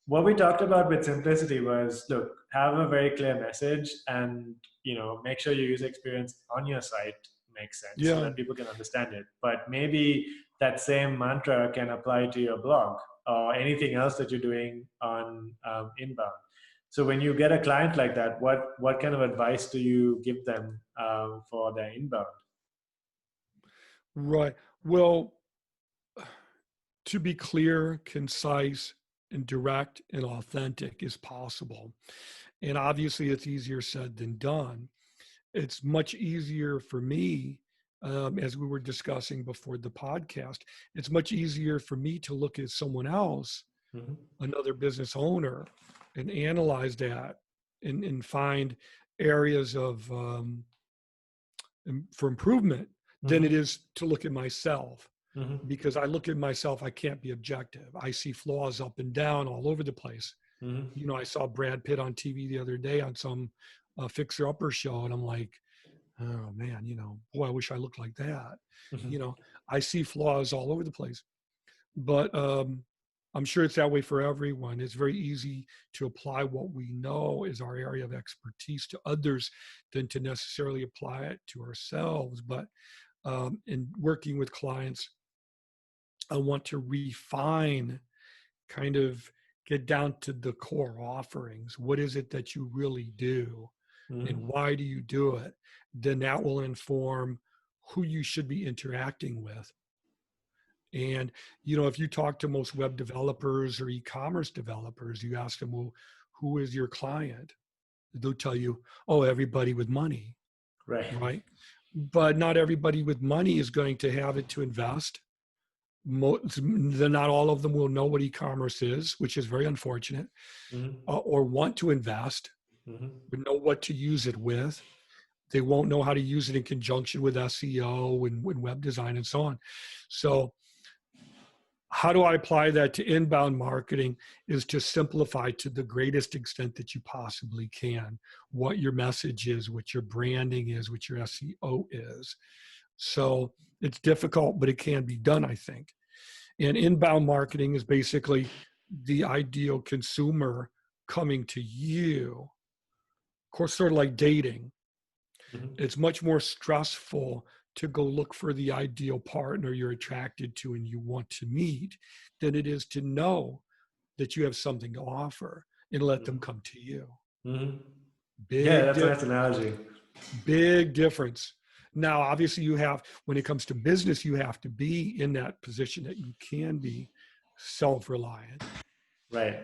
what we talked about with simplicity was, look, have a very clear message, and make sure your user experience on your site makes sense so Yeah. that people can understand it. But maybe that same mantra can apply to your blog or anything else that you're doing on inbound. So when you get a client like that, what kind of advice do you give them for their inbound? Right. Well, to be clear, concise, and direct and authentic is possible. And obviously, it's easier said than done. It's much easier for me, as we were discussing before the podcast, it's much easier for me to look at someone else, Mm-hmm. another business owner, and analyze that and find areas of for improvement than it Mm-hmm. is to look at myself. Mm-hmm. Because I look at myself, I can't be objective. I see flaws up and down all over the place. Mm-hmm. I saw Brad Pitt on TV the other day on some Fixer Upper show, and I'm like, oh man, boy, I wish I looked like that. Mm-hmm. You know, I see flaws all over the place, but I'm sure it's that way for everyone. It's very easy to apply what we know is our area of expertise to others than to necessarily apply it to ourselves. But in working with clients, I want to refine, kind of get down to the core offerings. What is it that you really do? And Mm-hmm. why do you do it? Then that will inform who you should be interacting with. And, if you talk to most web developers or e-commerce developers, you ask them, well, who is your client? They'll tell you, oh, everybody with money, Right. right? But not everybody with money is going to have it to invest. Not all of them will know what e-commerce is, which is very unfortunate, Mm-hmm. or want to invest, Mm-hmm. but know what to use it with. They won't know how to use it in conjunction with SEO and web design and so on. So how do I apply that to inbound marketing is to simplify to the greatest extent that you possibly can what your message is, what your branding is, what your SEO is. So it's difficult, but it can be done, I think. And inbound marketing is basically the ideal consumer coming to you. Of course, sort of like dating. Mm-hmm. It's much more stressful to go look for the ideal partner you're attracted to and you want to meet than it is to know that you have something to offer and let them come to you. Mm-hmm. Yeah, Big that's a difference. nice analogy. Big difference. Now, obviously, when it comes to business, you have to be in that position that you can be self-reliant. Right.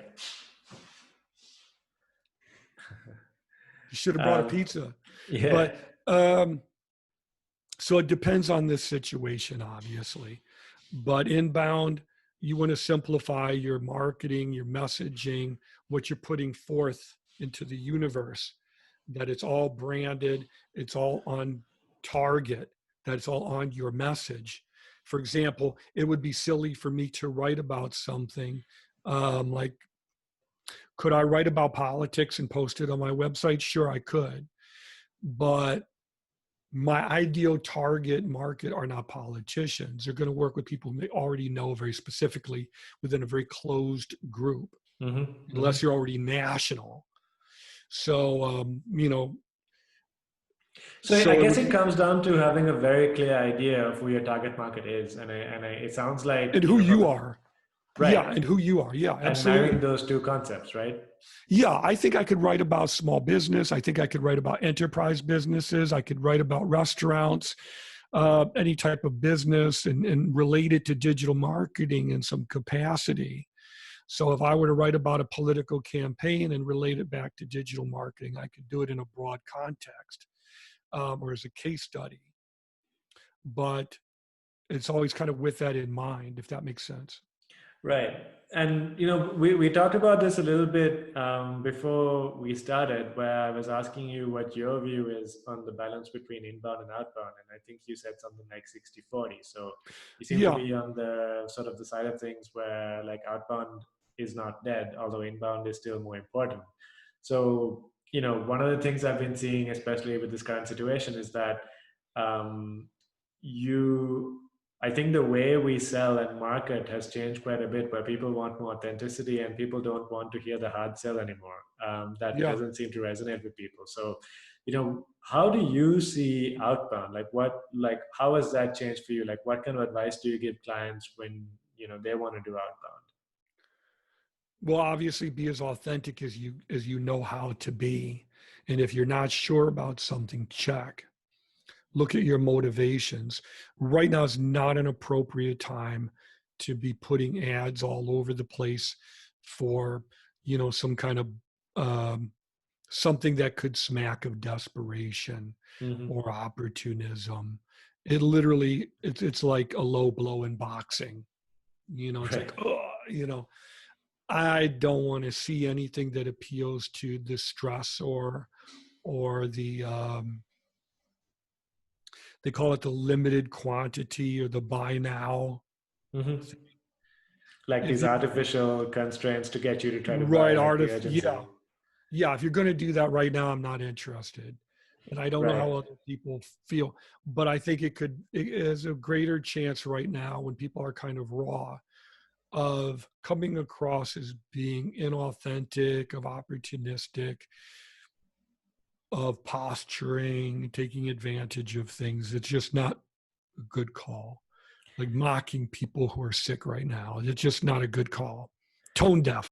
You should have brought a Um, pizza. yeah. But so it depends on this situation, obviously. But inbound, you want to simplify your marketing, your messaging, what you're putting forth into the universe, that it's all branded, it's all on target, that it's all on your message. For example, it would be silly for me to write about something like, could I write about politics and post it on my website? Sure, I could. But my ideal target market are not politicians. They're going to work with people they already know very specifically within a very closed group, Mm-hmm. Mm-hmm. unless you're already national. So, So I so it guess would it be, comes down to having a very clear idea of who your target market is, it sounds like and who from you a, are. Yeah, right, and who you are. Yeah, and marrying absolutely. those two concepts, right? Yeah, I think I could write about small business. I think I could write about enterprise businesses. I could write about restaurants, any type of business, and relate it to digital marketing in some capacity. So if I were to write about a political campaign and relate it back to digital marketing, I could do it in a broad context, or as a case study. But it's always kind of with that in mind, if that makes sense. Right. And we talked about this a little bit before we started, where I was asking you what your view is on the balance between inbound and outbound. And I think you said something like 60-40. So you seem to Yeah, be on the sort of the side of things where like outbound is not dead, although inbound is still more important. So, one of the things I've been seeing, especially with this current situation, is that you I think the way we sell and market has changed quite a bit, where people want more authenticity and people don't want to hear the hard sell anymore. That Yeah. doesn't seem to resonate with people. So, how do you see outbound? Like, how has that changed for you? Like, what kind of advice do you give clients when, they want to do outbound? Well, obviously be as authentic as you know how to be. And if you're not sure about something, check. Look at your motivations. Right now is not an appropriate time to be putting ads all over the place for, some kind of um, something that could smack of desperation Hmm. or opportunism. It literally, it's like a low blow in boxing. It's like, Right. oh, I don't want to see anything that appeals to the stress or the they call it the limited quantity or the buy now. Hmm. Like If these you artificial constraints to get you to try to buy, right like the yeah, urgency. yeah. If you're going to do that right now, I'm not interested. And I don't know Right. how other people feel, but I think it is a greater chance right now when people are kind of raw of coming across as being inauthentic, of opportunistic, of posturing, taking advantage of things. It's just not a good call. Like mocking people who are sick right now. It's just not a good call. Tone deaf.